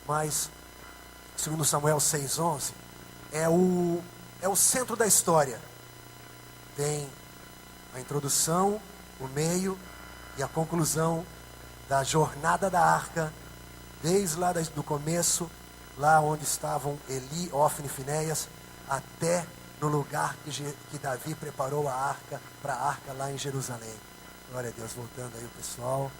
mas 2 Samuel 6:11 é o centro da história. Tem a introdução, o meio e a conclusão da jornada da arca, desde lá do começo, lá onde estavam Eli, Ofni e Finéias, até no lugar que Davi preparou para a arca lá em Jerusalém. Glória a Deus, voltando aí o pessoal.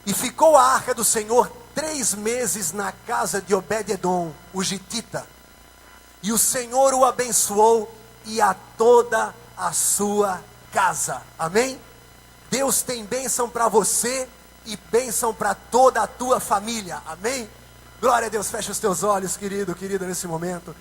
E ficou a arca do Senhor 3 meses na casa de Obed-edom, o gitita. E o Senhor o abençoou e a toda a sua casa. Amém? Deus tem bênção para você e bênção para toda a tua família. Amém? Glória a Deus. Fecha os teus olhos, querido, querida, nesse momento.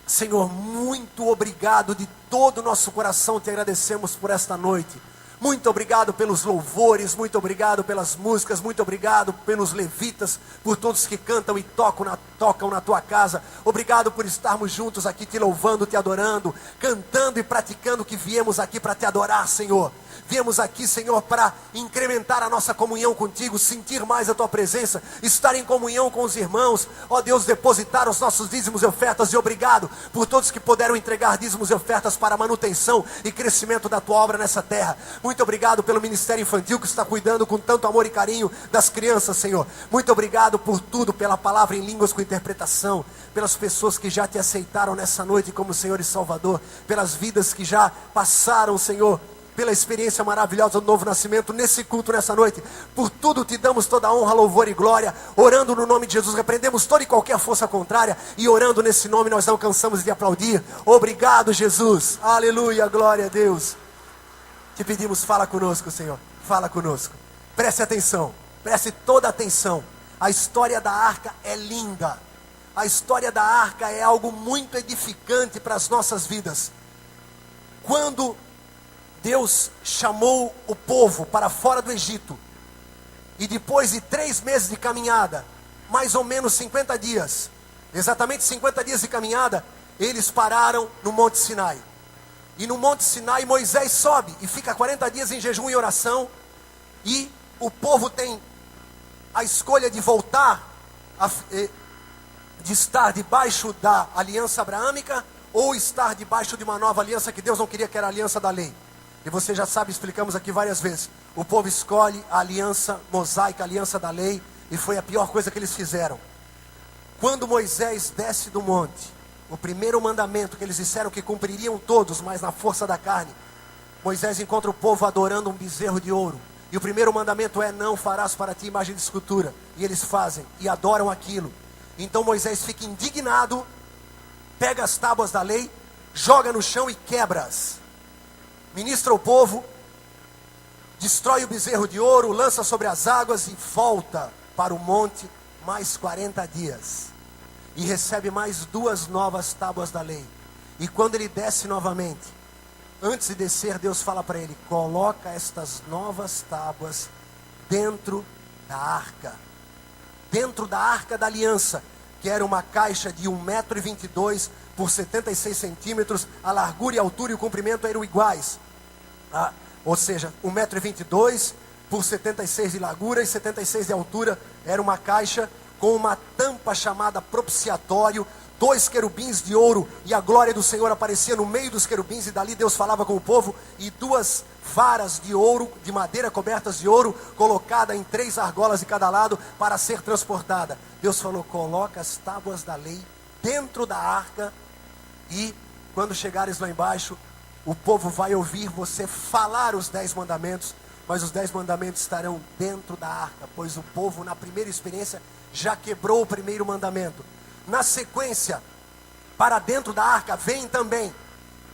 Senhor, muito obrigado de todo o nosso coração, te agradecemos por esta noite. Muito obrigado pelos louvores, muito obrigado pelas músicas, muito obrigado pelos levitas, por todos que cantam e tocam na tua casa. Obrigado por estarmos juntos aqui te louvando, te adorando, cantando e praticando que viemos aqui para te adorar, Senhor. Viemos aqui, Senhor, para incrementar a nossa comunhão contigo, sentir mais a tua presença, estar em comunhão com os irmãos. Ó Deus, depositar os nossos dízimos e ofertas. E obrigado por todos que puderam entregar dízimos e ofertas para a manutenção e crescimento da tua obra nessa terra. Muito obrigado pelo ministério infantil que está cuidando com tanto amor e carinho das crianças, Senhor. Muito obrigado por tudo, pela palavra em línguas com interpretação, pelas pessoas que já te aceitaram nessa noite como Senhor e Salvador, pelas vidas que já passaram, Senhor, pela experiência maravilhosa do novo nascimento nesse culto, nessa noite. Por tudo te damos toda a honra, louvor e glória, orando no nome de Jesus, repreendemos toda e qualquer força contrária, e orando nesse nome nós não cansamos de aplaudir. Obrigado, Jesus, aleluia, glória a Deus. Te pedimos, fala conosco, Senhor, fala conosco, preste atenção, preste toda atenção. A história da arca é linda, a história da arca é algo muito edificante para as nossas vidas. Quando Deus chamou o povo para fora do Egito, e depois de 3 meses de caminhada, mais ou menos 50 dias, exatamente 50 dias de caminhada, eles pararam no Monte Sinai. E no Monte Sinai Moisés sobe e fica 40 dias em jejum e oração, e o povo tem a escolha de voltar, de estar debaixo da aliança abraâmica, ou estar debaixo de uma nova aliança que Deus não queria, que era a aliança da lei. E você já sabe, explicamos aqui várias vezes, o povo escolhe a aliança mosaica, a aliança da lei, e foi a pior coisa que eles fizeram. Quando Moisés desce do monte, o primeiro mandamento que eles disseram que cumpririam todos, mas na força da carne, Moisés encontra o povo adorando um bezerro de ouro, e o primeiro mandamento é: não farás para ti imagem de escultura. E eles fazem e adoram aquilo. Então Moisés fica indignado, pega as tábuas da lei, joga no chão e quebra-as, ministra o povo, destrói o bezerro de ouro, lança sobre as águas e volta para o monte mais 40 dias. E recebe mais 2 novas tábuas da lei. E quando ele desce novamente, antes de descer, Deus fala para ele: coloca estas novas tábuas dentro da arca. Dentro da arca da aliança, que era uma caixa de 1,22 m por 76 centímetros, a largura e a altura e o comprimento eram iguais. Ou seja, 1,22 m por 76 de largura e 76 de altura. Era uma caixa com uma tampa chamada propiciatório, 2 querubins de ouro, e a glória do Senhor aparecia no meio dos querubins, e dali Deus falava com o povo, e 2 varas de ouro, de madeira cobertas de ouro, colocada em 3 argolas de cada lado, para ser transportada. Deus falou: coloca as tábuas da lei dentro da arca, e quando chegares lá embaixo, o povo vai ouvir você falar os 10 mandamentos, mas os 10 mandamentos estarão dentro da arca, pois o povo, na primeira experiência, já quebrou o primeiro mandamento. Na sequência, para dentro da arca vem também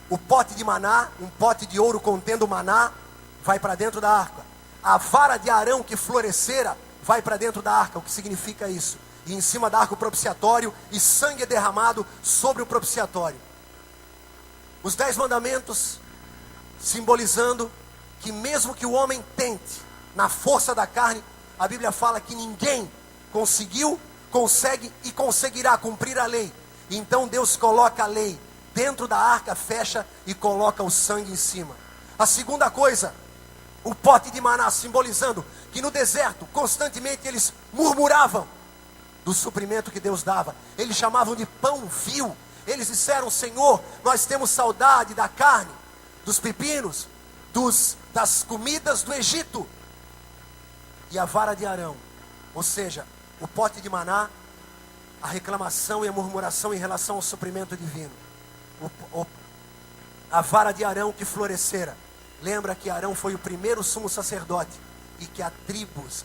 o pote de maná, um pote de ouro contendo maná, vai para dentro da arca. A vara de Arão que florescera vai para dentro da arca. O que significa isso? E em cima da arca o propiciatório, e sangue é derramado sobre o propiciatório. Os 10 mandamentos simbolizando que mesmo que o homem tente na força da carne, a Bíblia fala que ninguém conseguiu, consegue e conseguirá cumprir a lei. Então Deus coloca a lei dentro da arca, fecha e coloca o sangue em cima. A segunda coisa, o pote de maná, simbolizando que no deserto constantemente eles murmuravam. do suprimento que Deus dava. Eles chamavam de pão vil. Eles disseram: Senhor, nós temos saudade da carne, dos pepinos, das comidas do Egito. E a vara de Arão, ou seja, o pote de maná, a reclamação e a murmuração em relação ao suprimento divino. A vara de Arão que florescera. Lembra que Arão foi o primeiro sumo sacerdote, e que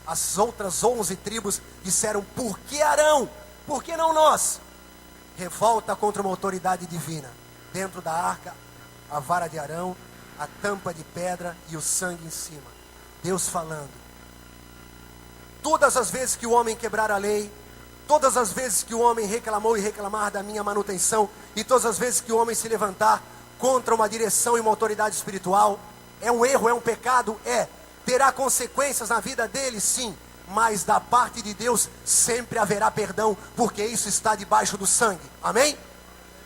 as outras 11 tribos disseram: por que Arão? Por que não nós? Revolta contra uma autoridade divina. Dentro da arca, a vara de Arão, a tampa de pedra e o sangue em cima. Deus falando: todas as vezes que o homem quebrar a lei, todas as vezes que o homem reclamou e reclamar da minha manutenção, e todas as vezes que o homem se levantar contra uma direção e uma autoridade espiritual, é um erro, é um pecado, terá consequências na vida dele, sim, mas da parte de Deus sempre haverá perdão, porque isso está debaixo do sangue, amém?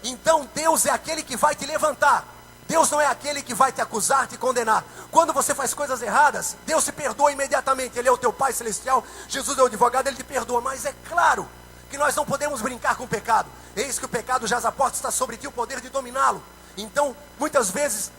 Então Deus é aquele que vai te levantar. Deus não é aquele que vai te acusar, te condenar. Quando você faz coisas erradas, Deus te perdoa imediatamente. Ele é o teu Pai Celestial, Jesus é o advogado, Ele te perdoa. Mas é claro que nós não podemos brincar com o pecado. Eis que o pecado jaz à porta, está sobre ti o poder de dominá-lo. Então, muitas vezes,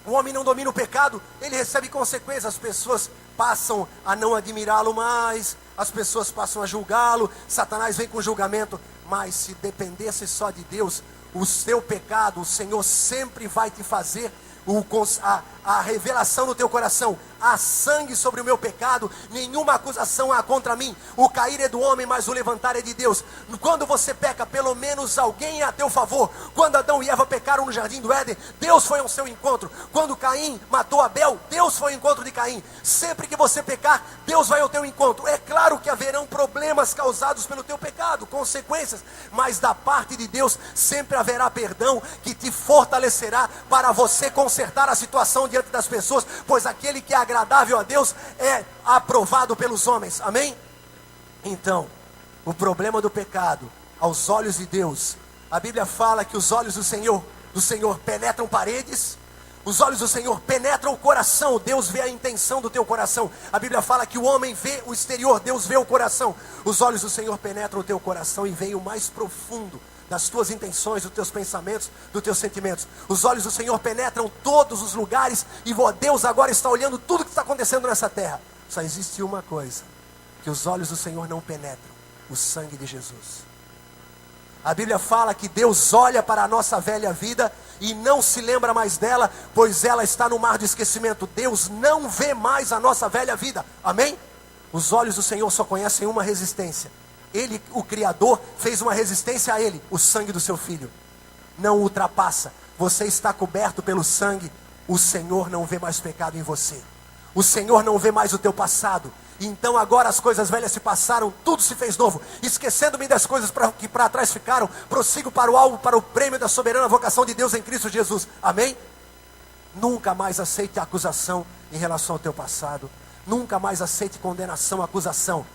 o homem não domina o pecado, ele recebe consequências. As pessoas passam a não admirá-lo mais, as pessoas passam a julgá-lo, Satanás vem com julgamento. Mas se dependesse só de Deus, o seu pecado, o Senhor sempre vai te fazer a revelação no teu coração: há sangue sobre o meu pecado, nenhuma acusação há contra mim. O cair é do homem, mas o levantar é de Deus. Quando você peca, pelo menos alguém é a teu favor. Quando Adão e Eva pecaram no jardim do Éden, Deus foi ao seu encontro. Quando Caim matou Abel, Deus foi ao encontro de Caim. Sempre que você pecar, Deus vai ao teu encontro. É claro que haverão problemas causados pelo teu pecado, consequências, mas da parte de Deus sempre haverá perdão que te fortalecerá para você consertar a situação diante das pessoas, pois aquele que é agradável a Deus é aprovado pelos homens, amém? Então, o problema do pecado aos olhos de Deus, a Bíblia fala que os olhos do Senhor penetram paredes, os olhos do Senhor penetram o coração. Deus vê a intenção do teu coração. A Bíblia fala que o homem vê o exterior, Deus vê o coração. Os olhos do Senhor penetram o teu coração e veem o mais profundo das tuas intenções, dos teus pensamentos, dos teus sentimentos. Os olhos do Senhor penetram todos os lugares, e Deus agora está olhando tudo que está acontecendo nessa terra. Só existe uma coisa que os olhos do Senhor não penetram: o sangue de Jesus. A Bíblia fala que Deus olha para a nossa velha vida e não se lembra mais dela, pois ela está no mar do esquecimento. Deus não vê mais a nossa velha vida, amém? Os olhos do Senhor só conhecem uma resistência. Ele, o Criador, fez uma resistência a Ele: o sangue do seu Filho. Não ultrapassa. Você está coberto pelo sangue. O Senhor não vê mais pecado em você. O Senhor não vê mais o teu passado. Então agora as coisas velhas se passaram, tudo se fez novo. Esquecendo-me das coisas que para trás ficaram, prossigo para o alvo, para o prêmio da soberana vocação de Deus em Cristo Jesus, amém? Nunca mais aceite acusação em relação ao teu passado. Nunca mais aceite condenação, acusação.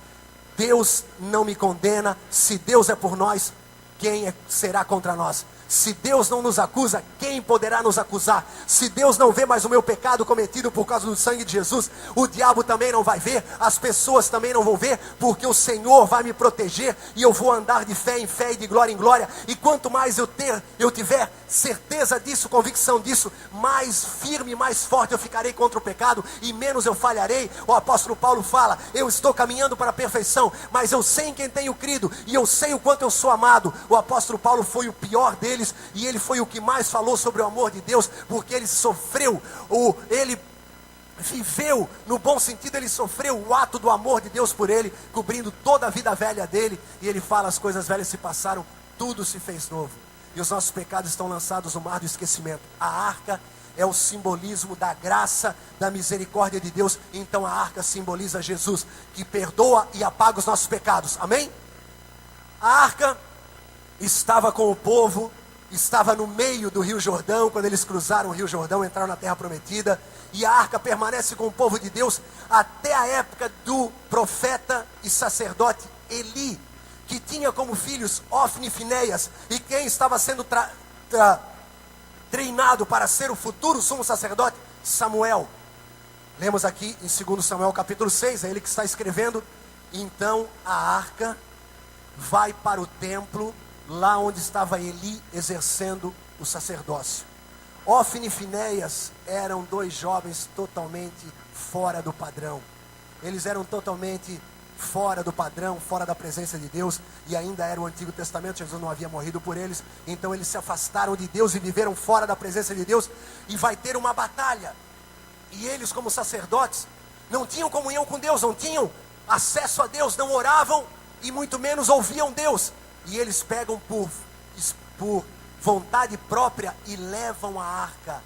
Deus não me condena. Se Deus é por nós, quem será contra nós? Se Deus não nos acusa, quem poderá nos acusar? Se Deus não vê mais o meu pecado cometido por causa do sangue de Jesus, o diabo também não vai ver, as pessoas também não vão ver, porque o Senhor vai me proteger, e eu vou andar de fé em fé e de glória em glória. E quanto mais eu tiver certeza disso, convicção disso, mais firme, mais forte eu ficarei contra o pecado, e menos eu falharei. O apóstolo Paulo fala: eu estou caminhando para a perfeição, mas eu sei em quem tenho crido, e eu sei o quanto eu sou amado. O apóstolo Paulo foi o pior deles, e ele foi o que mais falou sobre o amor de Deus, porque ele sofreu, ele viveu, no bom sentido, ele sofreu o ato do amor de Deus por ele, cobrindo toda a vida velha dele. E ele fala: as coisas velhas se passaram, tudo se fez novo. E os nossos pecados estão lançados no mar do esquecimento. A arca é o simbolismo da graça, da misericórdia de Deus. Então a arca simboliza Jesus, que perdoa e apaga os nossos pecados, amém? A arca estava com o povo, estava no meio do Rio Jordão. Quando eles cruzaram o Rio Jordão, entraram na terra prometida. E a arca permanece com o povo de Deus até a época do profeta e sacerdote Eli, que tinha como filhos Ofni e Finéias, e quem estava sendo treinado para ser o futuro sumo sacerdote? Samuel. Lemos aqui em 2 Samuel capítulo 6, é ele que está escrevendo. Então a arca vai para o templo, lá onde estava Eli exercendo o sacerdócio. Ofni e Finéias eram dois jovens totalmente fora do padrão. Eles eram totalmente fora do padrão, fora da presença de Deus, e ainda era o Antigo Testamento, Jesus não havia morrido por eles, então eles se afastaram de Deus e viveram fora da presença de Deus, e vai ter uma batalha, e eles como sacerdotes, não tinham comunhão com Deus, não tinham acesso a Deus, não oravam, e muito menos ouviam Deus, e eles pegam por vontade própria, e levam a arca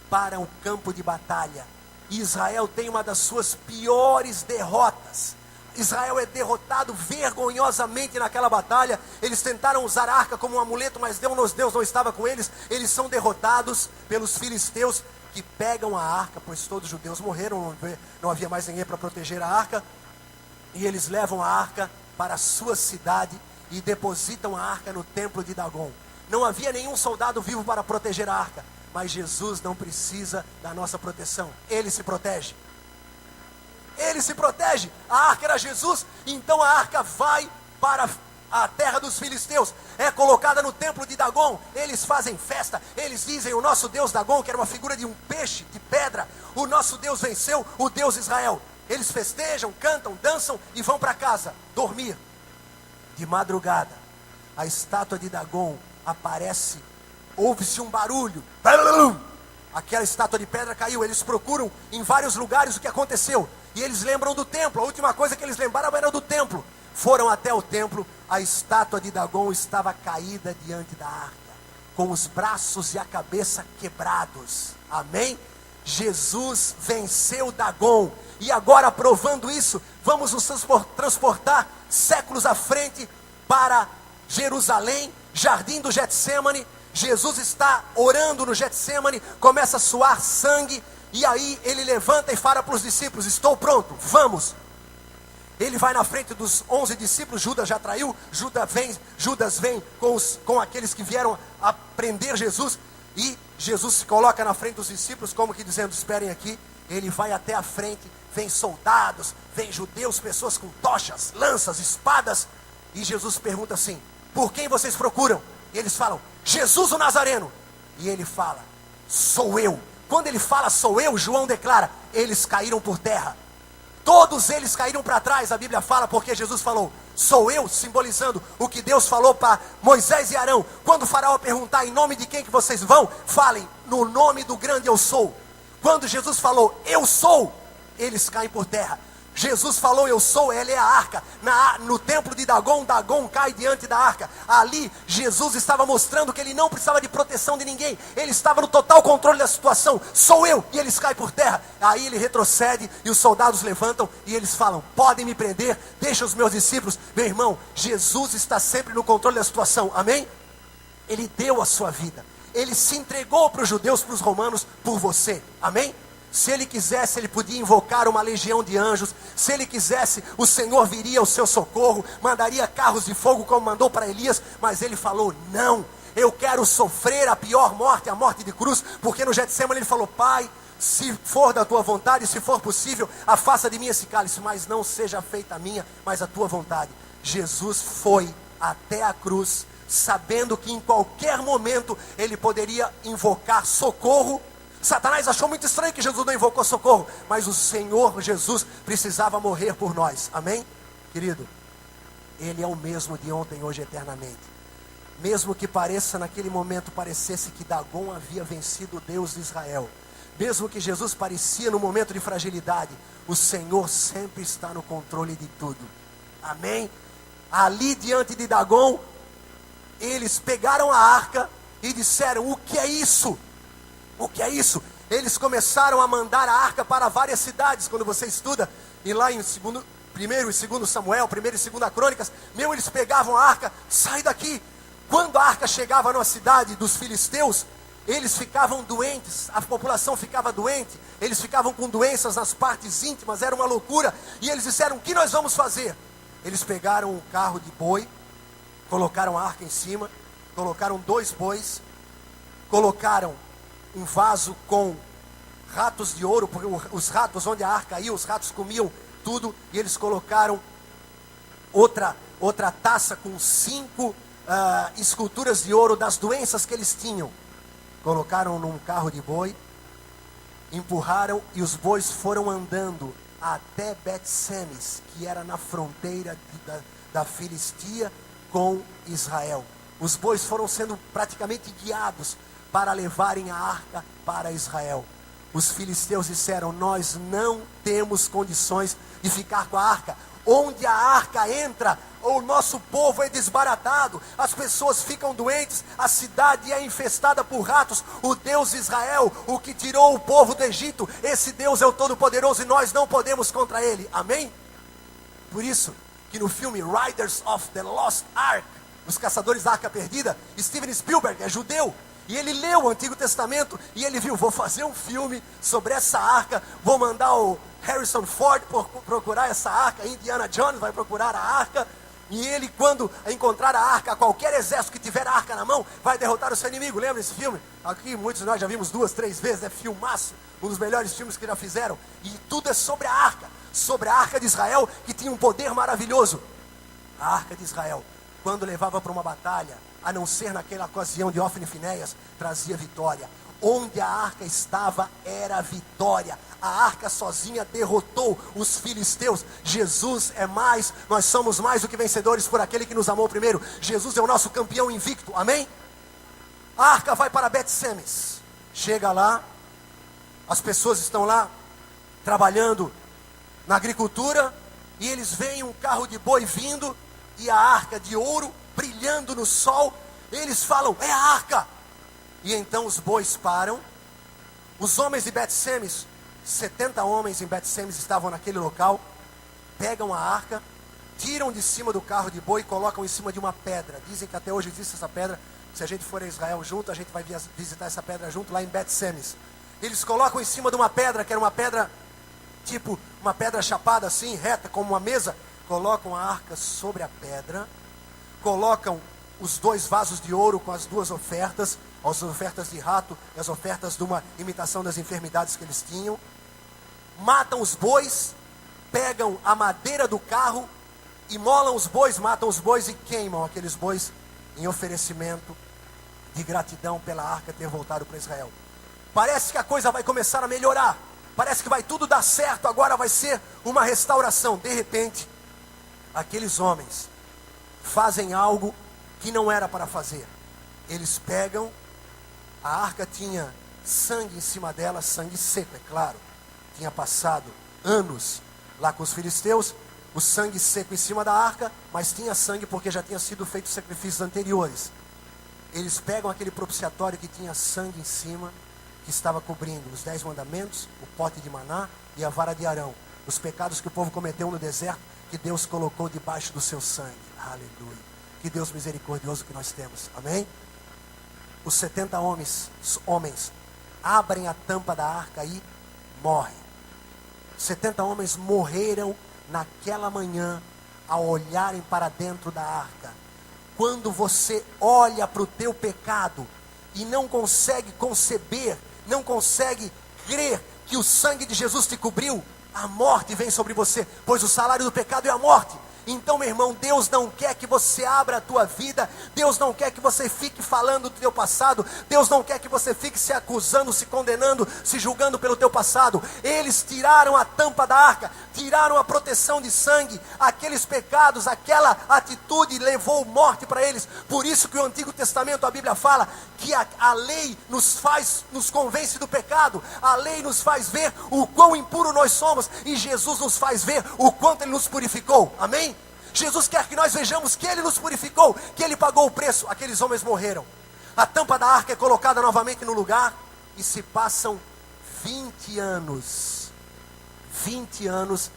para o campo de batalha. E Israel tem uma das suas piores derrotas. Israel é derrotado vergonhosamente naquela batalha. Eles tentaram usar a arca como um amuleto, mas Deus não estava com eles. Eles são derrotados pelos filisteus, que pegam a arca, pois todos os judeus morreram, não havia mais ninguém para proteger a arca. E eles levam a arca para a sua cidade e depositam a arca no templo de Dagon. Não havia nenhum soldado vivo para proteger a arca, mas Jesus não precisa da nossa proteção. Ele se protege. Ele se protege. A arca era Jesus, então a arca vai para a terra dos filisteus, é colocada no templo de Dagon. Eles fazem festa, eles dizem: o nosso Deus Dagon, que era uma figura de um peixe de pedra, o nosso Deus venceu, o Deus Israel. Eles festejam, cantam, dançam e vão para casa dormir. De madrugada, a estátua de Dagon aparece, ouve-se um barulho, aquela estátua de pedra caiu. Eles procuram em vários lugares o que aconteceu, e eles lembram do templo. A última coisa que eles lembraram era do templo. Foram até o templo, a estátua de Dagon estava caída diante da arca, com os braços e a cabeça quebrados. Amém? Jesus venceu Dagon, e agora, provando isso, vamos nos transportar séculos à frente para Jerusalém, jardim do Getsêmani. Jesus está orando no Getsêmani, começa a suar sangue, e aí ele levanta e fala para os discípulos: estou pronto, vamos. Ele vai na frente dos 11 discípulos, Judas já traiu, Judas vem com aqueles que vieram a prender Jesus, e Jesus se coloca na frente dos discípulos, como que dizendo: esperem aqui. Ele vai até a frente, vem soldados, vem judeus, pessoas com tochas, lanças, espadas, e Jesus pergunta assim: por quem vocês procuram? E eles falam: Jesus o Nazareno. E ele fala: sou eu. Quando ele fala sou eu, João declara: eles caíram por terra. Todos eles caíram para trás, a Bíblia fala, porque Jesus falou: sou eu, simbolizando o que Deus falou para Moisés e Arão. Quando o faraó perguntar em nome de quem que vocês vão, falem: no nome do grande eu sou. Quando Jesus falou eu sou, eles caem por terra. Jesus falou eu sou, ela é a arca. No templo de Dagon, Dagon cai diante da arca. Ali Jesus estava mostrando que ele não precisava de proteção de ninguém, ele estava no total controle da situação. Sou eu, e eles caem por terra. Aí ele retrocede e os soldados levantam e eles falam: podem me prender, deixa os meus discípulos. Meu irmão, Jesus está sempre no controle da situação, amém? Ele deu a sua vida, ele se entregou para os judeus, para os romanos, por você, amém? Se ele quisesse, ele podia invocar uma legião de anjos. Se ele quisesse, o Senhor viria ao seu socorro, mandaria carros de fogo como mandou para Elias. Mas ele falou: não, eu quero sofrer a pior morte, a morte de cruz. Porque no Getsêmani ele falou: Pai, se for da tua vontade, se for possível, afasta de mim esse cálice, mas não seja feita a minha, mas a tua vontade. Jesus foi até a cruz, sabendo que em qualquer momento ele poderia invocar socorro. Satanás achou muito estranho que Jesus não invocou socorro, mas o Senhor Jesus precisava morrer por nós, amém? Querido, Ele é o mesmo de ontem, hoje, eternamente. Mesmo que pareça, naquele momento, parecesse que Dagon havia vencido o Deus de Israel, mesmo que Jesus parecia no momento de fragilidade, o Senhor sempre está no controle de tudo, amém? Ali diante de Dagon, eles pegaram a arca e disseram: o que é isso? O que é isso? Eles começaram a mandar a arca para várias cidades. Quando você estuda, e lá em 1º e 2º Samuel, 1ª e 2ª Crônicas, eles pegavam a arca: sai daqui. Quando a arca chegava numa cidade dos filisteus, eles ficavam doentes, a população ficava doente, eles ficavam com doenças nas partes íntimas, era uma loucura. E eles disseram: o que nós vamos fazer? Eles pegaram um carro de boi, colocaram a arca em cima, colocaram 2 bois, colocaram um vaso com ratos de ouro, porque os ratos, onde a arca ia, os ratos comiam tudo, e eles colocaram outra taça com 5 esculturas de ouro das doenças que eles tinham. Colocaram num carro de boi, empurraram e os bois foram andando até Bet-Semes, que era na fronteira da Filistia com Israel. Os bois foram sendo praticamente guiados para levarem a arca para Israel. Os filisteus disseram: nós não temos condições de ficar com a arca. Onde a arca entra, o nosso povo é desbaratado, as pessoas ficam doentes, a cidade é infestada por ratos. O Deus de Israel, o que tirou o povo do Egito, esse Deus é o Todo-Poderoso e nós não podemos contra ele. Amém? Por isso que no filme Riders of the Lost Ark, Os Caçadores da Arca Perdida, Steven Spielberg é judeu. E ele leu o Antigo Testamento e ele viu: vou fazer um filme sobre essa arca, vou mandar o Harrison Ford procurar essa arca, Indiana Jones vai procurar a arca, e ele, quando encontrar a arca, qualquer exército que tiver a arca na mão, vai derrotar o seu inimigo. Lembra desse filme? Aqui muitos de nós já vimos 2, 3 vezes, é filmaço, um dos melhores filmes que já fizeram, e tudo é sobre a arca de Israel, que tinha um poder maravilhoso. A arca de Israel, quando levava para uma batalha, a não ser naquela ocasião de Ofni e Finéias, trazia vitória. Onde a arca estava era vitória. A arca sozinha derrotou os filisteus. Jesus é mais, nós somos mais do que vencedores por aquele que nos amou primeiro. Jesus é o nosso campeão invicto, amém? A arca vai para Bet-Semes. Chega lá, as pessoas estão lá trabalhando na agricultura, e eles veem um carro de boi vindo, e a arca de ouro brilhando no sol. Eles falam: é a arca. E então os bois param. Os homens de Bet-Semes, 70 homens em Bet-Semes estavam naquele local, pegam a arca, tiram de cima do carro de boi e colocam em cima de uma pedra. Dizem que até hoje existe essa pedra. Se a gente for a Israel junto, a gente vai visitar essa pedra junto lá em Bet-Semes. Eles colocam em cima de uma pedra, que era uma pedra tipo uma pedra chapada assim, reta como uma mesa. Colocam a arca sobre a pedra, colocam os 2 vasos de ouro com as 2 ofertas, as ofertas de rato e as ofertas de uma imitação das enfermidades que eles tinham. Matam os bois, pegam a madeira do carro, imolam os bois, matam os bois e queimam aqueles bois em oferecimento de gratidão pela arca ter voltado para Israel. Parece que a coisa vai começar a melhorar, parece que vai tudo dar certo, agora vai ser uma restauração. De repente, aqueles homens fazem algo que não era para fazer. Eles pegam, a arca tinha sangue em cima dela, sangue seco, é claro. Tinha passado anos lá com os filisteus, o sangue seco em cima da arca, mas tinha sangue porque já tinha sido feito sacrifícios anteriores. Eles pegam aquele propiciatório que tinha sangue em cima, que estava cobrindo os 10 mandamentos, o pote de maná e a vara de Arão, os pecados que o povo cometeu no deserto, que Deus colocou debaixo do seu sangue. Aleluia. Que Deus misericordioso que nós temos. Amém? Os 70 homens abrem a tampa da arca e morrem. 70 homens morreram naquela manhã ao olharem para dentro da arca. Quando você olha para o teu pecado e não consegue conceber, não consegue crer que o sangue de Jesus te cobriu, a morte vem sobre você, pois o salário do pecado é a morte. Então, meu irmão, Deus não quer que você abra a tua vida, Deus não quer que você fique falando do teu passado, Deus não quer que você fique se acusando, se condenando, se julgando pelo teu passado. Eles tiraram a tampa da arca, tiraram a proteção de sangue, aqueles pecados, aquela atitude levou morte para eles. Por isso que o Antigo Testamento, a Bíblia fala que a lei nos convence do pecado, a lei nos faz ver o quão impuro nós somos, e Jesus nos faz ver o quanto Ele nos purificou. Amém? Jesus quer que nós vejamos que Ele nos purificou, que Ele pagou o preço. Aqueles homens morreram. A tampa da arca é colocada novamente no lugar, e se passam 20 anos. 20 anos.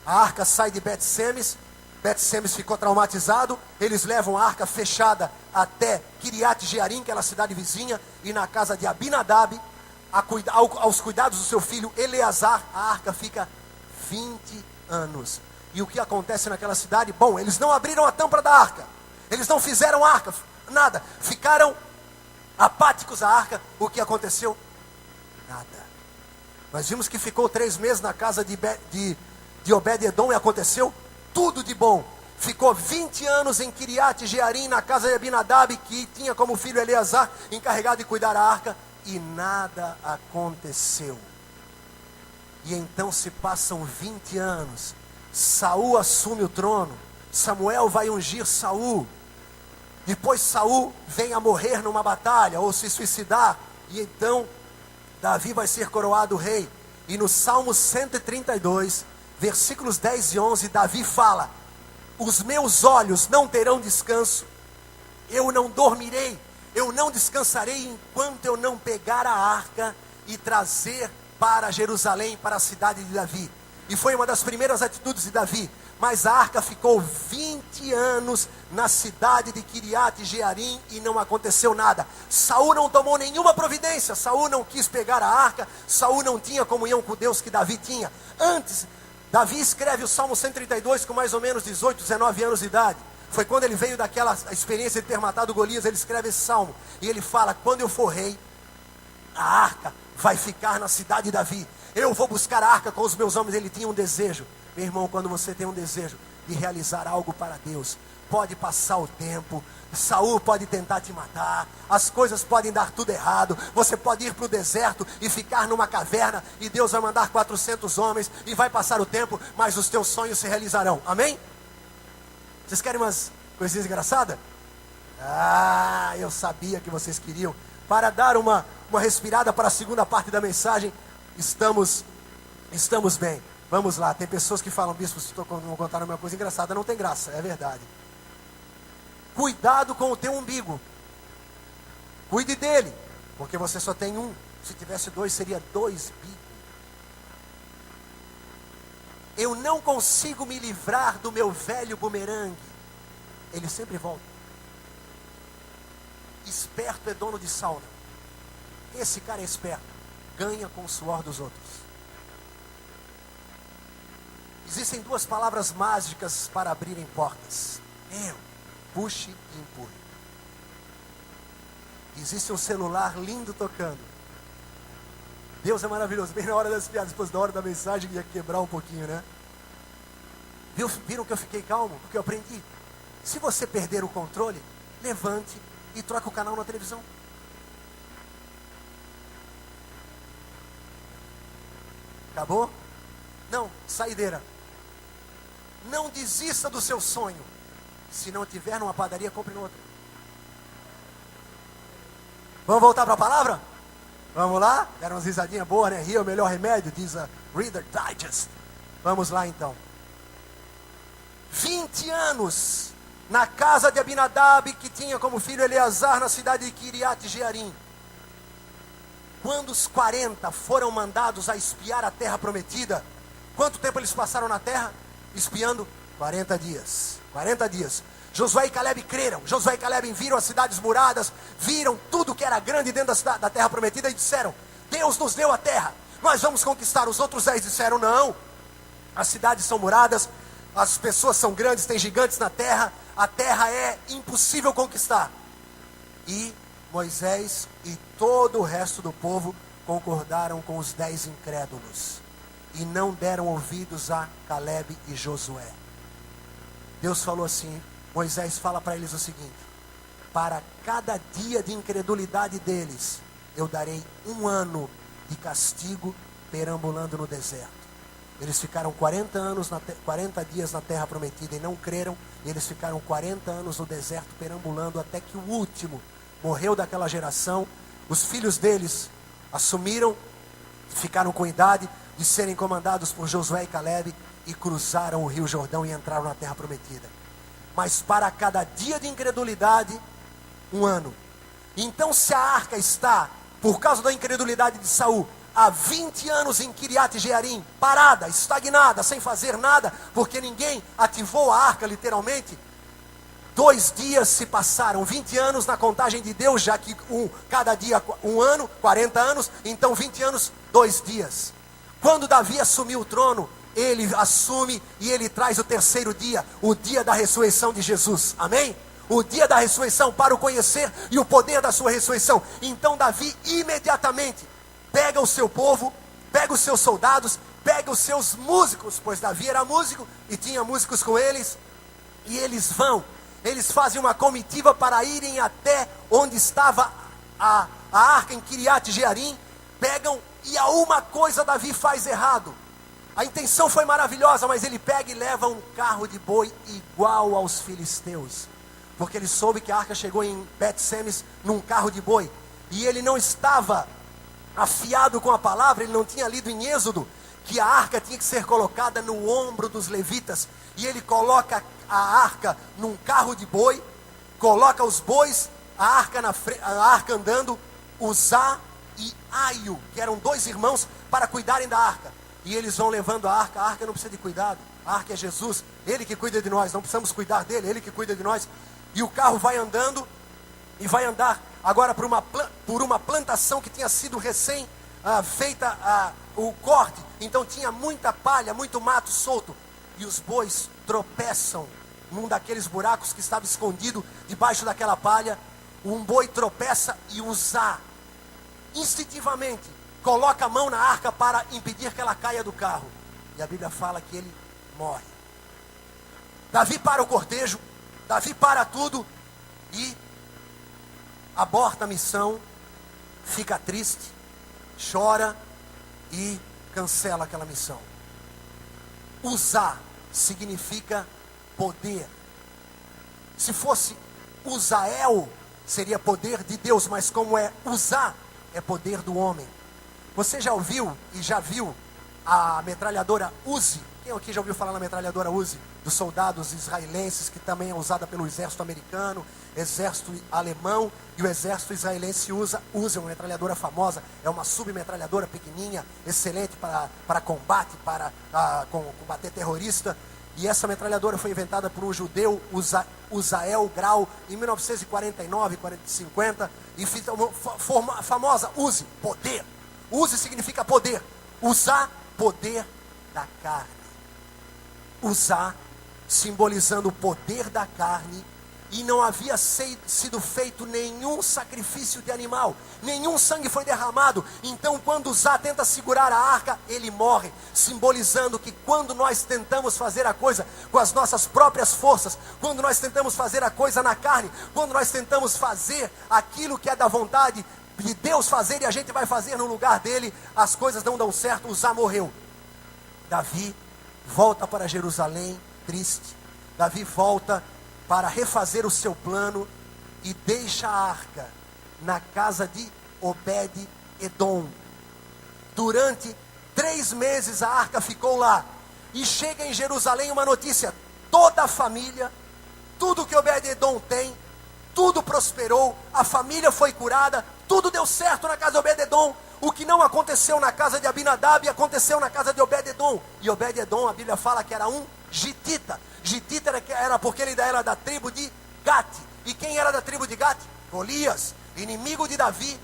A arca sai de Bet-Semes. Bet-Semes ficou traumatizado. Eles levam a arca fechada até Kiriat Jearim, aquela cidade vizinha, e na casa de Abinadab, aos cuidados do seu filho Eleazar, a arca fica 20 anos. E o que acontece naquela cidade? Bom, eles não abriram a tampa da arca, eles não fizeram arca, nada, ficaram apáticos à arca. O que aconteceu? Nada. Nós vimos que ficou 3 meses na casa de Obed-Edom e aconteceu tudo de bom. ficou 20 anos em Kiriat Jearim, na casa de Abinadab, que tinha como filho Eleazar, encarregado de cuidar da arca, e nada aconteceu. E então se passam 20 anos, Saul assume o trono, Samuel vai ungir Saul, depois Saul vem a morrer numa batalha, ou se suicidar, e então Davi vai ser coroado rei. E no Salmo 132, versículos 10 e 11, Davi fala: os meus olhos não terão descanso, eu não dormirei, eu não descansarei enquanto eu não pegar a arca e trazer para Jerusalém, para a cidade de Davi. E foi uma das primeiras atitudes de Davi. Mas a arca ficou 20 anos na cidade de Kiriat Jearim e não aconteceu nada. Saul não tomou nenhuma providência, Saul não quis pegar a arca, Saul não tinha comunhão com Deus que Davi tinha. Antes, Davi escreve o Salmo 132 com mais ou menos 18, 19 anos de idade. Foi quando ele veio daquela experiência de ter matado Golias, ele escreve esse salmo. E ele fala: quando eu for rei, a arca vai ficar na cidade de Davi. Eu vou buscar a arca com os meus homens. Ele tinha um desejo. Meu irmão, quando você tem um desejo de realizar algo para Deus, pode passar o tempo, Saul pode tentar te matar, as coisas podem dar tudo errado, você pode ir para o deserto e ficar numa caverna, e Deus vai mandar 400 homens, e vai passar o tempo, mas os teus sonhos se realizarão, amém? Vocês querem umas coisinhas engraçadas? Ah, eu sabia que vocês queriam. Para dar uma respirada para a segunda parte da mensagem, estamos bem. Vamos lá, tem pessoas que falam: bispo, se não contar uma coisa engraçada, não tem graça, é verdade. Cuidado com o teu umbigo. Cuide dele, porque você só tem um. Se tivesse dois, seria dois bigos. Eu não consigo me livrar do meu velho bumerangue. Ele sempre volta. Esperto é dono de sauna. Esse cara é esperto. Ganha com o suor dos outros. Existem duas palavras mágicas para abrirem portas: puxe e empurre. Existe um celular lindo tocando. Deus é maravilhoso. Bem na hora das piadas, depois da hora da mensagem, ia quebrar um pouquinho, né? Viram que eu fiquei calmo? Porque eu aprendi. Se você perder o controle, levante e troque o canal na televisão. Acabou? Não, saideira. Não desista do seu sonho. Se não tiver numa padaria, compre noutra. Vamos voltar para a palavra? Vamos lá? Deram umas risadinhas boas, né? Rir é o melhor remédio, diz a Reader Digest. Vamos lá então. 20 anos na casa de Abinadab, que tinha como filho Eleazar, na cidade de Kiriat Jearim. Quando os 40 foram mandados a espiar a terra prometida, quanto tempo eles passaram na terra? Espiando 40 dias. 40 dias. Josué e Caleb creram. Josué e Caleb viram as cidades muradas, viram tudo que era grande dentro da terra prometida e disseram: Deus nos deu a terra, nós vamos conquistar. Os outros 10 disseram: não, as cidades são muradas, as pessoas são grandes, tem gigantes na terra, a terra é impossível conquistar. E Moisés e todo o resto do povo concordaram com os 10 incrédulos e não deram ouvidos a Caleb e Josué. Deus falou assim: Moisés, fala para eles o seguinte: para cada dia de incredulidade deles, eu darei 1 ano de castigo perambulando no deserto. Eles ficaram 40 dias na terra prometida e não creram, e eles ficaram 40 anos no deserto perambulando, até que o último morreu daquela geração. Os filhos deles assumiram, ficaram com idade de serem comandados por Josué e Caleb, e cruzaram o rio Jordão e entraram na terra prometida. Mas para cada dia de incredulidade, 1 ano. Então, se a arca está, por causa da incredulidade de Saul, há 20 anos em Kiriat Jearim, parada, estagnada, sem fazer nada, porque ninguém ativou a arca literalmente, 2 dias se passaram. 20 anos na contagem de Deus, já que cada dia 1 ano, 40 anos, então 20 anos, 2 dias. Quando Davi assumiu o trono, ele assume e ele traz o 3º dia, o dia da ressurreição de Jesus, amém? O dia da ressurreição, para o conhecer e o poder da sua ressurreição. Então Davi imediatamente pega o seu povo, pega os seus soldados, pega os seus músicos, pois Davi era músico e tinha músicos com eles, E eles fazem uma comitiva para irem até onde estava a arca em Kiriat Jearim, pegam, e a uma coisa Davi faz errado. A intenção foi maravilhosa, mas ele pega e leva um carro de boi igual aos filisteus, porque ele soube que a arca chegou em Bet-Semes num carro de boi, e ele não estava afiado com a palavra, ele não tinha lido em Êxodo que a arca tinha que ser colocada no ombro dos levitas, e ele coloca a arca num carro de boi, coloca os bois, a arca andando, Uzá e Aio, que eram 2 irmãos, para cuidarem da arca. E eles vão levando a arca não precisa de cuidado, a arca é Jesus, Ele que cuida de nós, não precisamos cuidar dele, Ele que cuida de nós. E o carro vai andando, e vai andar agora por uma plantação que tinha sido recém feita o corte, então tinha muita palha, muito mato solto, e os bois tropeçam num daqueles buracos que estava escondido debaixo daquela palha. Um boi tropeça e Uzá instintivamente coloca a mão na arca para impedir que ela caia do carro, e a Bíblia fala que ele morre. Davi para o cortejo, Davi para tudo e aborta a missão, fica triste, chora e cancela aquela missão. Uzá significa poder. Se fosse Uzael, seria poder de Deus, mas como é Uzá, é poder do homem. Você já ouviu e já viu a metralhadora Uzi? Quem aqui já ouviu falar na metralhadora Uzi? Dos soldados israelenses, que também é usada pelo exército americano, exército alemão, e o exército israelense usa uma metralhadora famosa, é uma submetralhadora pequenininha, excelente para combate, para combater terrorista. E essa metralhadora foi inventada por um judeu, Uzael Grau, em 1949, 50, e famosa Uzi, poder. Uzi significa poder. Uzá, poder da carne. Uzá, simbolizando o poder da carne, e não havia sido feito nenhum sacrifício de animal, nenhum sangue foi derramado. Então quando Uzá tenta segurar a arca, ele morre, simbolizando que quando nós tentamos fazer a coisa com as nossas próprias forças, quando nós tentamos fazer a coisa na carne, quando nós tentamos fazer aquilo que é da vontade de Deus fazer, e a gente vai fazer no lugar dele, as coisas não dão certo. Uzá morreu. Davi volta para Jerusalém triste. Davi volta para refazer o seu plano e deixa a arca na casa de Obed-Edom. Durante 3 meses a arca ficou lá, e chega em Jerusalém uma notícia: toda a família, tudo que Obed-Edom tem, tudo prosperou, a família foi curada, tudo deu certo na casa de Obed-Edom. O que não aconteceu na casa de Abinadab, aconteceu na casa de Obed-Edom. E Obed-Edom, a Bíblia fala que era um gitita. Gitita era porque ele era da tribo de Gate. E quem era da tribo de Gate? Golias, inimigo de Davi,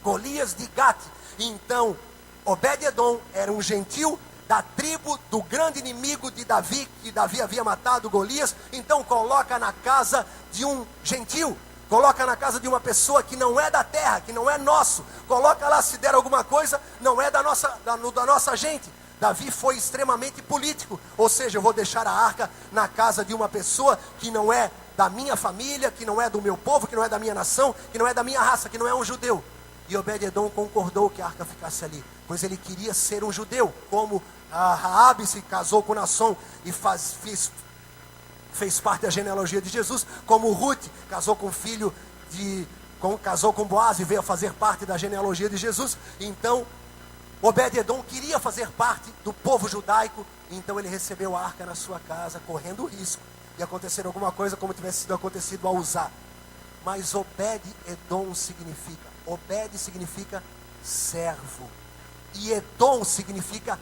Golias de Gate. Então, Obed-Edom era um gentil da tribo do grande inimigo de Davi, que Davi havia matado, Golias. Então coloca na casa de um gentil, coloca na casa de uma pessoa que não é da terra, que não é nosso, coloca lá, se der alguma coisa, não é da nossa gente. Davi foi extremamente político, ou seja, eu vou deixar a arca na casa de uma pessoa que não é da minha família, que não é do meu povo, que não é da minha nação, que não é da minha raça, que não é um judeu. E Obed-Edom concordou que a arca ficasse ali, pois ele queria ser um judeu, como a Raabe se casou com Naasson e fez parte da genealogia de Jesus, como Ruth casou com casou com Boaz e veio a fazer parte da genealogia de Jesus. Então Obed-Edom queria fazer parte do povo judaico, então ele recebeu a arca na sua casa, correndo o risco de acontecer alguma coisa como tivesse sido acontecido a Uzá. Mas Obed-Edom significa servo, e Edom significa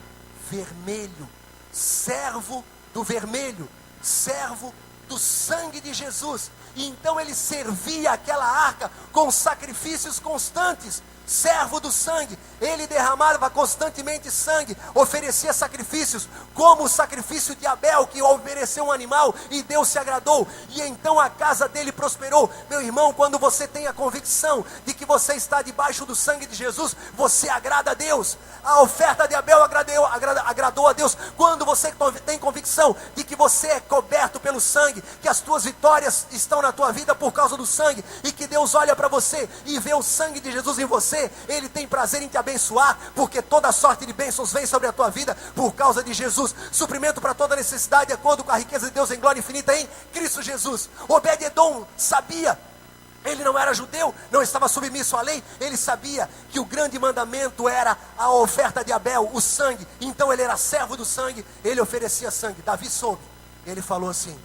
vermelho, servo do vermelho, servo do sangue de Jesus. E então ele servia aquela arca com sacrifícios constantes, servo do sangue. Ele derramava constantemente sangue, oferecia sacrifícios, como o sacrifício de Abel, que ofereceu um animal e Deus se agradou, e então a casa dele prosperou. Meu irmão, quando você tem a convicção de que você está debaixo do sangue de Jesus, você agrada a Deus. A oferta de Abel agradou a Deus. Quando você tem convicção de que você é coberto pelo sangue, que as tuas vitórias estão na tua vida por causa do sangue, e que Deus olha para você e vê o sangue de Jesus em você, Ele tem prazer em te abençoar, porque toda sorte de bênçãos vem sobre a tua vida por causa de Jesus. Suprimento para toda necessidade de acordo com a riqueza de Deus em glória infinita em Cristo Jesus. Obed-edom sabia, ele não era judeu, não estava submisso à lei, ele sabia que o grande mandamento era a oferta de Abel, o sangue. Então ele era servo do sangue, ele oferecia sangue. Davi soube, ele falou assim: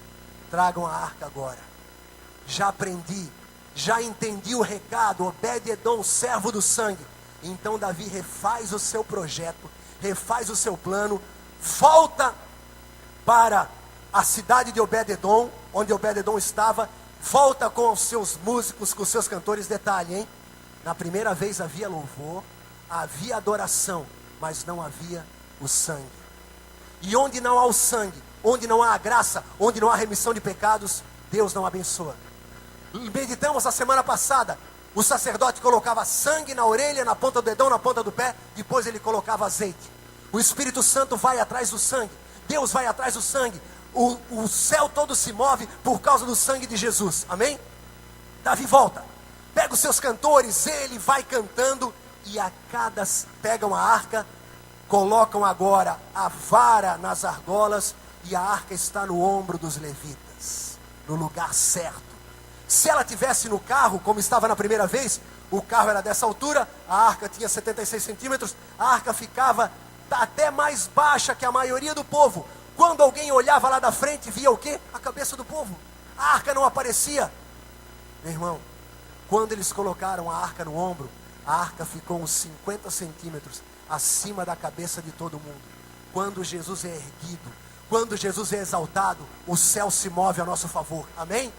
tragam a arca agora. Já aprendi, já entendi o recado. Obed-edom, servo do sangue. Então Davi refaz o seu projeto, refaz o seu plano, volta para a cidade de Obed-edom, onde Obed-edom estava, volta com os seus músicos, com os seus cantores. Detalhe, hein? Na primeira vez havia louvor, havia adoração, mas não havia o sangue. E onde não há o sangue, onde não há a graça, onde não há remissão de pecados, Deus não abençoa. Meditamos a semana passada, o sacerdote colocava sangue na orelha, na ponta do dedão, na ponta do pé, depois ele colocava azeite. O Espírito Santo vai atrás do sangue, Deus vai atrás do sangue. O céu todo se move por causa do sangue de Jesus, amém? Davi volta, pega os seus cantores, ele vai cantando, e pegam a arca, colocam agora a vara nas argolas, e a arca está no ombro dos levitas, no lugar certo. Se ela tivesse no carro, como estava na primeira vez, o carro era dessa altura, a arca tinha 76 centímetros, a arca ficava até mais baixa que a maioria do povo. Quando alguém olhava lá da frente, via o quê? A cabeça do povo. A arca não aparecia. Meu irmão, quando eles colocaram a arca no ombro, a arca ficou uns 50 centímetros acima da cabeça de todo mundo. Quando Jesus é erguido, quando Jesus é exaltado, o céu se move a nosso favor, amém?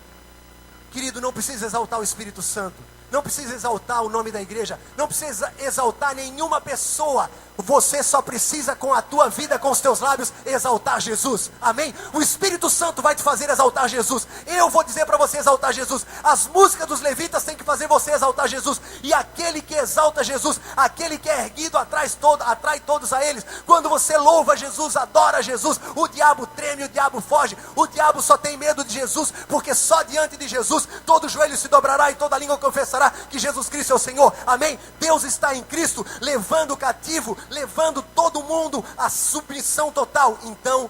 Querido, não precisa exaltar o Espírito Santo, não precisa exaltar o nome da igreja, não precisa exaltar nenhuma pessoa. Você só precisa, com a tua vida, com os teus lábios, exaltar Jesus, amém? O Espírito Santo vai te fazer exaltar Jesus. Eu vou dizer para você exaltar Jesus. As músicas dos levitas têm que fazer você exaltar Jesus. E aquele que exalta Jesus, aquele que é erguido, atrai todos a eles. Quando você louva Jesus, adora Jesus, o diabo treme, o diabo foge. O diabo só tem medo de Jesus, porque só diante de Jesus todo joelho se dobrará e toda língua confessará que Jesus Cristo é o Senhor, amém? Deus está em Cristo, levando o cativo, levando todo mundo à submissão total. Então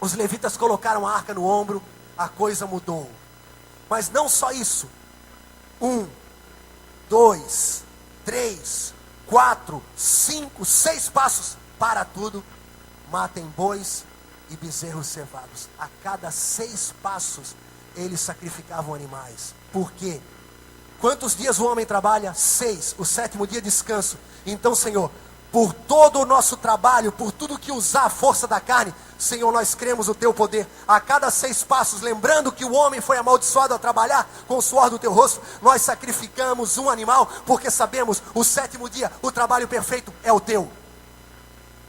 os levitas colocaram a arca no ombro, a coisa mudou. Mas não só isso. 1, 2, 3, 4, 5, 6 passos. Para tudo, matem bois e bezerros cevados. A cada 6 passos eles sacrificavam animais. Por quê? Quantos dias o homem trabalha? 6. O 7º dia descanso. Então, Senhor, por todo o nosso trabalho, por tudo que usar a força da carne, Senhor, nós cremos o teu poder. A cada 6 passos, lembrando que o homem foi amaldiçoado a trabalhar com o suor do teu rosto, nós sacrificamos um animal, porque sabemos, o 7º dia, o trabalho perfeito é o teu.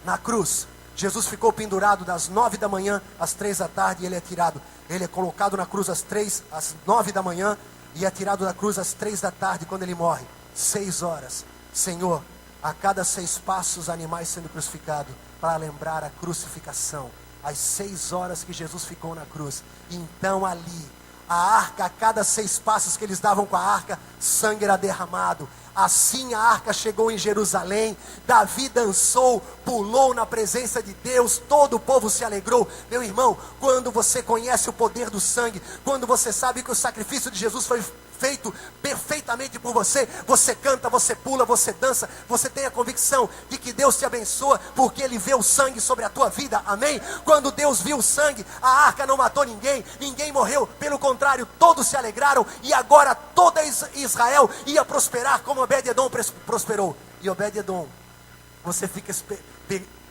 Na cruz, Jesus ficou pendurado das 9 da manhã às 3 da tarde, e ele é tirado. Ele é colocado na cruz às 9 da manhã, e é tirado da cruz às 3 da tarde, quando ele morre. 6 horas. Senhor, a cada 6 passos, animais sendo crucificados, para lembrar a crucificação. As 6 horas que Jesus ficou na cruz. Então ali, a arca, a cada 6 passos que eles davam com a arca, sangue era derramado. Assim a arca chegou em Jerusalém. Davi dançou, pulou na presença de Deus. Todo o povo se alegrou. Meu irmão, quando você conhece o poder do sangue, quando você sabe que o sacrifício de Jesus foi feito perfeitamente por você, você canta, você pula, você dança, você tem a convicção de que Deus te abençoa, porque Ele vê o sangue sobre a tua vida, amém? Quando Deus viu o sangue, a arca não matou ninguém, ninguém morreu, pelo contrário, todos se alegraram, e agora toda Israel ia prosperar como Obed-edom prosperou. E Obed-edom, você fica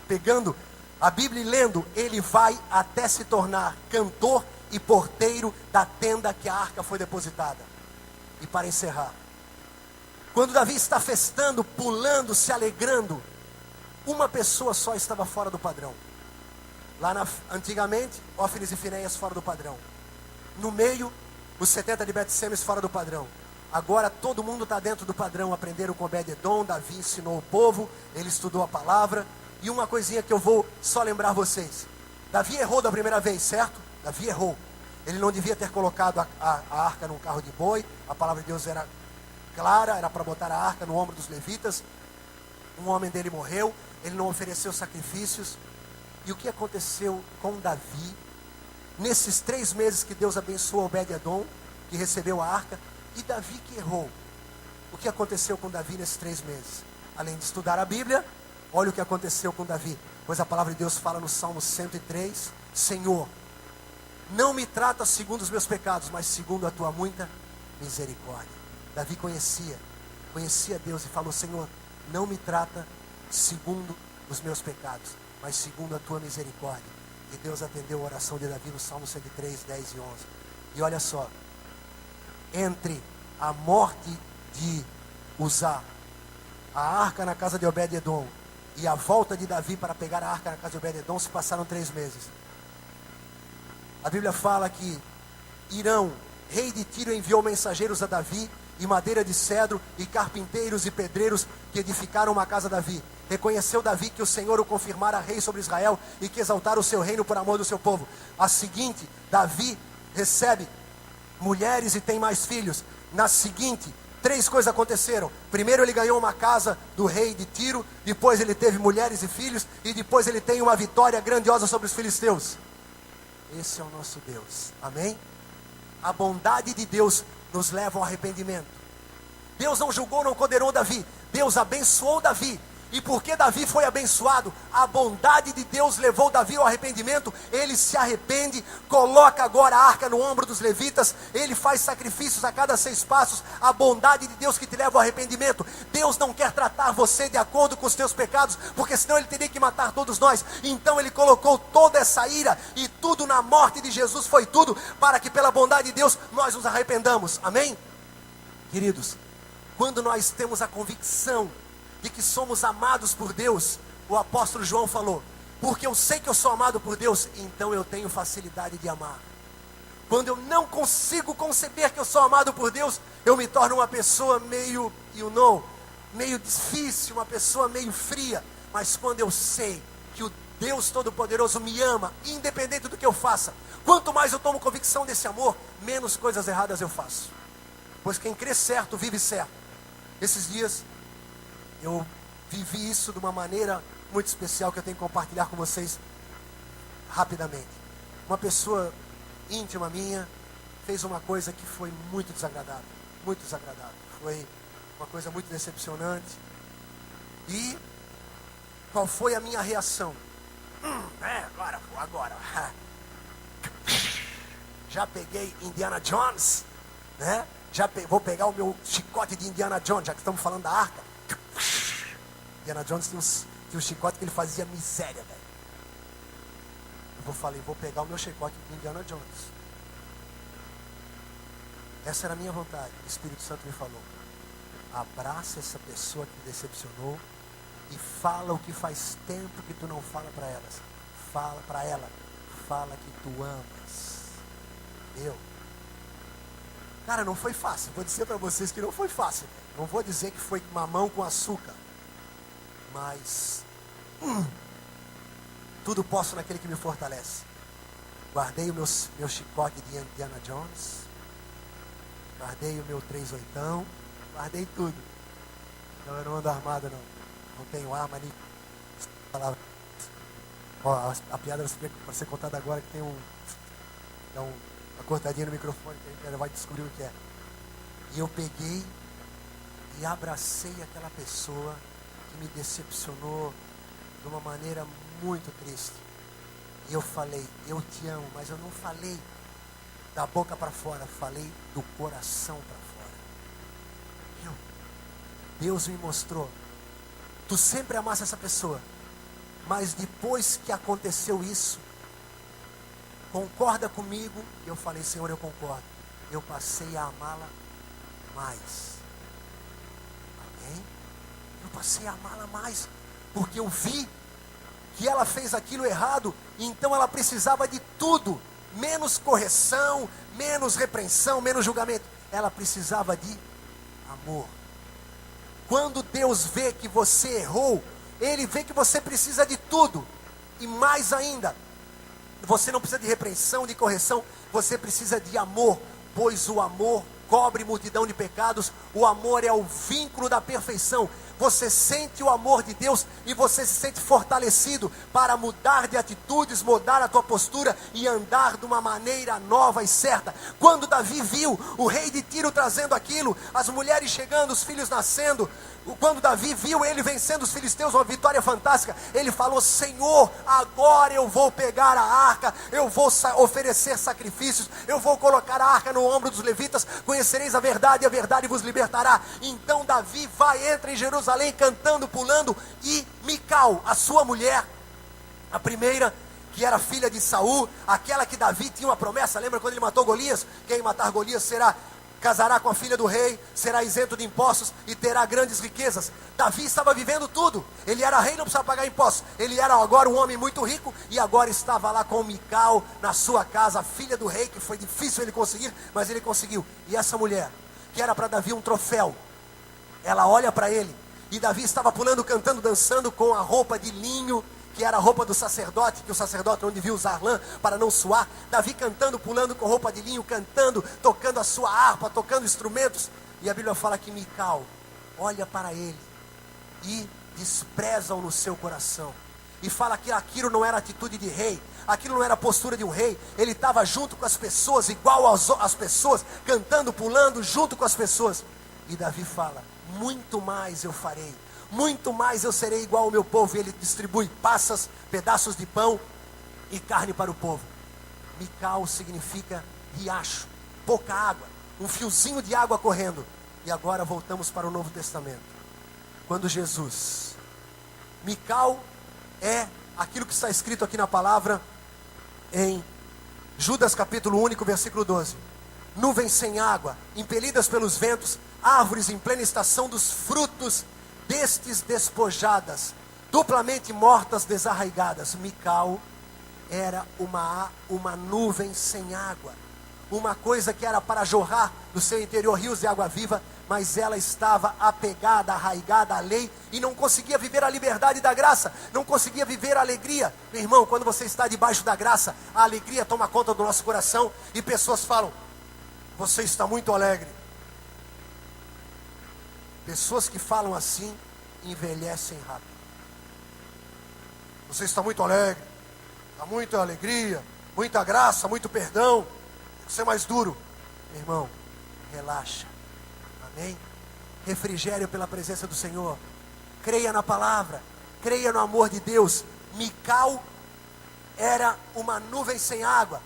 pegando a Bíblia e lendo, ele vai até se tornar cantor e porteiro da tenda que a arca foi depositada. E para encerrar, Quando Davi está festando, pulando, se alegrando, uma pessoa só estava fora do padrão. Antigamente, Ófines e Finéias fora do padrão. No meio, os 70 de Bet-Semes fora do padrão. Agora todo mundo está dentro do padrão. Aprenderam com Obed-Edom, Davi ensinou o povo, ele estudou a palavra. E uma coisinha que eu vou só lembrar vocês. Davi errou da primeira vez, certo? Davi errou. Ele não devia ter colocado a arca num carro de boi. A palavra de Deus era clara, era para botar a arca no ombro dos levitas. Um homem dele morreu, ele não ofereceu sacrifícios. E o que aconteceu com Davi, nesses 3 meses que Deus abençoou Obed-Edom, que recebeu a arca, e Davi que errou? O que aconteceu com Davi nesses 3 meses? Além de estudar a Bíblia, olha o que aconteceu com Davi. Pois a palavra de Deus fala no Salmo 103, Senhor, não me trata segundo os meus pecados, mas segundo a tua muita misericórdia. Davi conhecia Deus e falou, Senhor, não me trata segundo os meus pecados, mas segundo a tua misericórdia. E Deus atendeu a oração de Davi no Salmo 103, 10 e 11. E olha só, entre a morte de Uzá, a arca na casa de Obed-Edom, e a volta de Davi para pegar a arca na casa de Obed-Edom, se passaram 3 meses. A Bíblia fala que Irão, rei de Tiro, enviou mensageiros a Davi, e madeira de cedro, e carpinteiros e pedreiros que edificaram uma casa a Davi. Reconheceu Davi que o Senhor o confirmara rei sobre Israel, e que exaltara o seu reino por amor do seu povo. A seguinte, Davi recebe mulheres e tem mais filhos. Na seguinte, 3 coisas aconteceram. Primeiro ele ganhou uma casa do rei de Tiro, depois ele teve mulheres e filhos, e depois ele tem uma vitória grandiosa sobre os filisteus. Esse é o nosso Deus, amém? A bondade de Deus nos leva ao arrependimento. Deus não julgou, não condenou Davi, Deus abençoou Davi. E porque Davi foi abençoado, a bondade de Deus levou Davi ao arrependimento. Ele se arrepende, coloca agora a arca no ombro dos levitas, ele faz sacrifícios a cada 6 passos. A bondade de Deus que te leva ao arrependimento. Deus não quer tratar você de acordo com os teus pecados, porque senão ele teria que matar todos nós. Então ele colocou toda essa ira, e tudo na morte de Jesus foi tudo, para que pela bondade de Deus nós nos arrependamos, amém? Queridos, quando nós temos a convicção de que somos amados por Deus, o apóstolo João falou, porque eu sei que eu sou amado por Deus, então eu tenho facilidade de amar. Quando eu não consigo conceber que eu sou amado por Deus, eu me torno uma pessoa meio, meio difícil, uma pessoa meio fria. Mas quando eu sei que o Deus Todo-Poderoso me ama, independente do que eu faça, quanto mais eu tomo convicção desse amor, menos coisas erradas eu faço. Pois quem crê certo, vive certo. Esses dias eu vivi isso de uma maneira muito especial que eu tenho que compartilhar com vocês rapidamente. Uma pessoa íntima minha fez uma coisa que foi muito desagradável. Muito desagradável. Foi uma coisa muito decepcionante. E qual foi a minha reação? Agora. Já peguei Indiana Jones, né? Vou pegar o meu chicote de Indiana Jones, já que estamos falando da arca. Indiana Jones tinha um chicote que ele fazia miséria, velho. Vou pegar o meu chicote de Indiana Jones. Essa era a minha vontade. O Espírito Santo me falou, abraça essa pessoa que te decepcionou e fala o que faz tempo que tu não fala para elas. Fala para ela, fala que tu amas. Cara, não foi fácil. Vou dizer para vocês que não foi fácil. Não vou dizer que foi mamão com açúcar. Mas tudo posso naquele que me fortalece. Guardei o meu chicote de Indiana Jones. Guardei o meu 38. Guardei tudo. Então eu não ando armado não. Não tenho arma nem palavra. Ó, a piada vai ser contada agora que tem uma cortadinha no microfone, que ela vai descobrir o que é. E eu peguei e abracei aquela pessoa que me decepcionou de uma maneira muito triste. E eu falei, eu te amo, mas eu não falei da boca para fora, falei do coração para fora. Deus me mostrou, tu sempre amaste essa pessoa, mas depois que aconteceu isso, concorda comigo? Eu falei, Senhor, eu concordo. Eu passei a amá-la mais. Hein? Eu passei a amá-la mais, porque eu vi que ela fez aquilo errado, então ela precisava de tudo, menos correção, menos repreensão, menos julgamento. Ela precisava de amor. Quando Deus vê que você errou, Ele vê que você precisa de tudo, e mais ainda, você não precisa de repreensão, de correção, você precisa de amor, pois o amor cobre multidão de pecados. O amor é o vínculo da perfeição. Você sente o amor de Deus e você se sente fortalecido para mudar de atitudes, mudar a tua postura e andar de uma maneira nova e certa. Quando Davi viu o rei de Tiro trazendo aquilo, as mulheres chegando, os filhos nascendo, quando Davi viu ele vencendo os filisteus, uma vitória fantástica, ele falou: Senhor, agora eu vou pegar a arca, eu vou oferecer sacrifícios, eu vou colocar a arca no ombro dos levitas, conhecereis a verdade e a verdade vos libertará. Então Davi entra em Jerusalém cantando, pulando, e Mical, a sua mulher, a primeira, que era filha de Saul, aquela que Davi tinha uma promessa, lembra quando ele matou Golias? Quem matar Golias casará com a filha do rei, será isento de impostos e terá grandes riquezas. Davi estava vivendo tudo. Ele era rei, não precisava pagar impostos. Ele era agora um homem muito rico e agora estava lá com Mical na sua casa, a filha do rei, que foi difícil ele conseguir, mas ele conseguiu. E essa mulher, que era para Davi um troféu, ela olha para ele, e Davi estava pulando, cantando, dançando com a roupa de linho, que era a roupa do sacerdote, que o sacerdote não devia usar lã para não suar. Davi cantando, pulando com roupa de linho, cantando, tocando a sua harpa, tocando instrumentos. E a Bíblia fala que Mical olha para ele e despreza-o no seu coração. E fala que aquilo não era atitude de rei, aquilo não era a postura de um rei. Ele estava junto com as pessoas, igual às pessoas, cantando, pulando, junto com as pessoas. E Davi fala: muito mais eu farei, muito mais eu serei igual ao meu povo. E ele distribui passas, pedaços de pão e carne para o povo. Mical significa riacho, pouca água, um fiozinho de água correndo. E agora voltamos para o Novo Testamento. Quando Jesus, Mical é aquilo que está escrito aqui na palavra em Judas capítulo 1, versículo 12. Nuvens sem água, impelidas pelos ventos, árvores em plena estação dos frutos destes despojadas, duplamente mortas, desarraigadas. Mical era uma nuvem sem água, uma coisa que era para jorrar do seu interior rios de água viva, mas ela estava apegada, arraigada à lei, e não conseguia viver a liberdade da graça, não conseguia viver a alegria. Meu irmão, quando você está debaixo da graça, a alegria toma conta do nosso coração, e pessoas falam: você está muito alegre. Pessoas que falam assim envelhecem rápido. Você está muito alegre, há muita alegria, muita graça, muito perdão. Tem que ser mais duro. Meu irmão, relaxa. Amém? Refrigério pela presença do Senhor. Creia na palavra, creia no amor de Deus. Mical era uma nuvem sem água,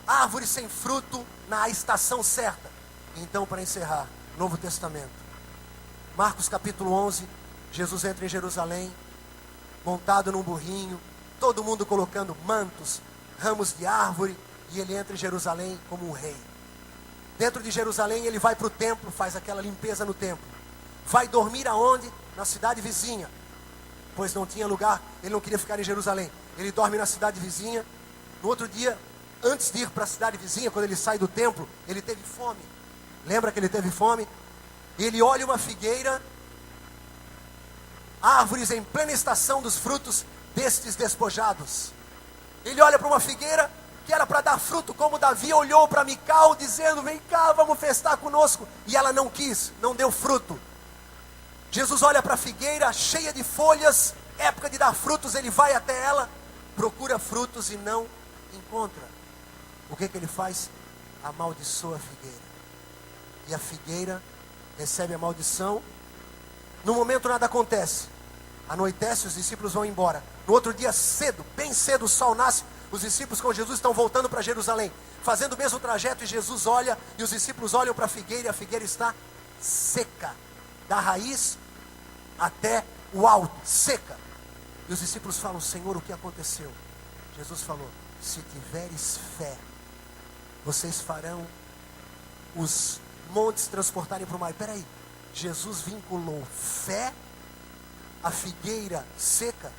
árvore sem fruto na estação certa. Então, para encerrar, Novo Testamento, Marcos capítulo 11, Jesus entra em Jerusalém, montado num burrinho, todo mundo colocando mantos, ramos de árvore, e ele entra em Jerusalém como um rei. Dentro de Jerusalém ele vai para o templo, faz aquela limpeza no templo. Vai dormir aonde? Na cidade vizinha, pois não tinha lugar, ele não queria ficar em Jerusalém. Ele dorme na cidade vizinha. No outro dia, antes de ir para a cidade vizinha, quando ele sai do templo, ele teve fome. Lembra que ele teve fome? Ele olha uma figueira, árvores em plena estação dos frutos destes despojados. Ele olha para uma figueira que era para dar fruto, como Davi olhou para Mical, dizendo: vem cá, vamos festar conosco. E ela não quis, não deu fruto. Jesus olha para a figueira cheia de folhas, época de dar frutos, ele vai até ela, procura frutos e não encontra. O que ele faz? Amaldiçoa a figueira. E a figueira recebe a maldição. No momento nada acontece. Anoitece, os discípulos vão embora. No outro dia cedo, bem cedo, o sol nasce. Os discípulos com Jesus estão voltando para Jerusalém, fazendo o mesmo trajeto, e Jesus olha, e os discípulos olham para a figueira, e a figueira está seca, da raiz até o alto, seca. E os discípulos falam: Senhor, o que aconteceu? Jesus falou: se tiveres fé, vocês farão os montes transportarem para o mar. Peraí, Jesus vinculou fé à figueira seca.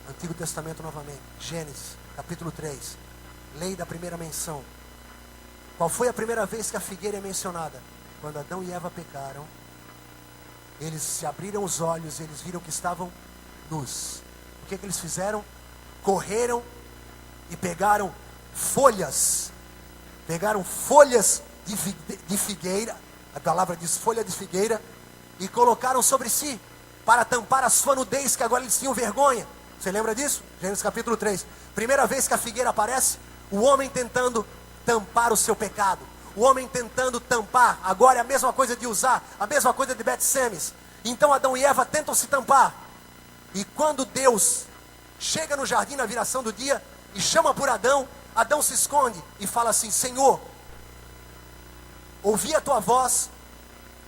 Antigo Testamento novamente, Gênesis, capítulo 3, lei da primeira menção. Qual foi a primeira vez que a figueira é mencionada? Quando Adão e Eva pecaram, eles se abriram os olhos, eles viram que estavam nus. O que eles fizeram? Correram e pegaram folhas de figueira, a palavra diz folha de figueira, e colocaram sobre si, para tampar a sua nudez, que agora eles tinham vergonha. Você lembra disso? Gênesis capítulo 3. Primeira vez que a figueira aparece, o homem tentando tampar o seu pecado. O homem tentando tampar. Agora é a mesma coisa de usar, a mesma coisa de Bet-Semes. Então Adão e Eva tentam se tampar. E quando Deus chega no jardim na viração do dia e chama por Adão, Adão se esconde e fala assim: Senhor, ouvi a tua voz,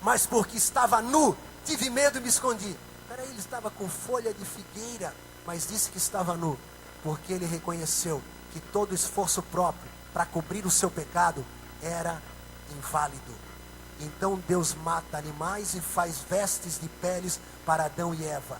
mas porque estava nu, tive medo e me escondi. Peraí, ele estava com folha de figueira, mas disse que estava nu, porque ele reconheceu que todo esforço próprio para cobrir o seu pecado era inválido. Então Deus mata animais e faz vestes de peles para Adão e Eva.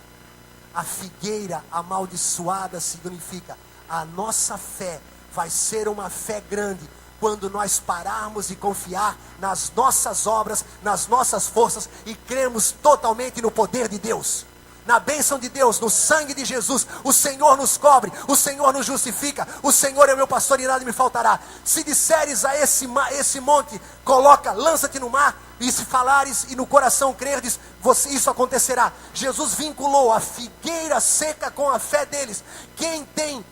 A figueira amaldiçoada significa: a nossa fé vai ser uma fé grande quando nós pararmos de confiar nas nossas obras, nas nossas forças, e cremos totalmente no poder de Deus, na bênção de Deus, no sangue de Jesus. O Senhor nos cobre, o Senhor nos justifica, o Senhor é o meu pastor e nada me faltará. Se disseres a esse monte, coloca, lança-te no mar, e se falares e no coração crerdes, isso acontecerá. Jesus vinculou a figueira seca com a fé deles. Quem tem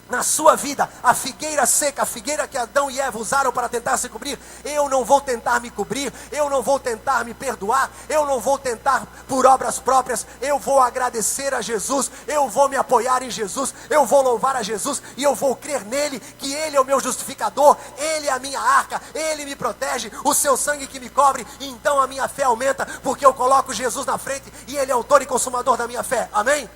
na sua vida a figueira seca, a figueira que Adão e Eva usaram para tentar se cobrir, eu não vou tentar me cobrir, eu não vou tentar me perdoar, eu não vou tentar por obras próprias, eu vou agradecer a Jesus, eu vou me apoiar em Jesus, eu vou louvar a Jesus, e eu vou crer nele, que ele é o meu justificador, ele é a minha arca, ele me protege, o seu sangue que me cobre. Então a minha fé aumenta, porque eu coloco Jesus na frente, e ele é autor e consumador da minha fé. Amém?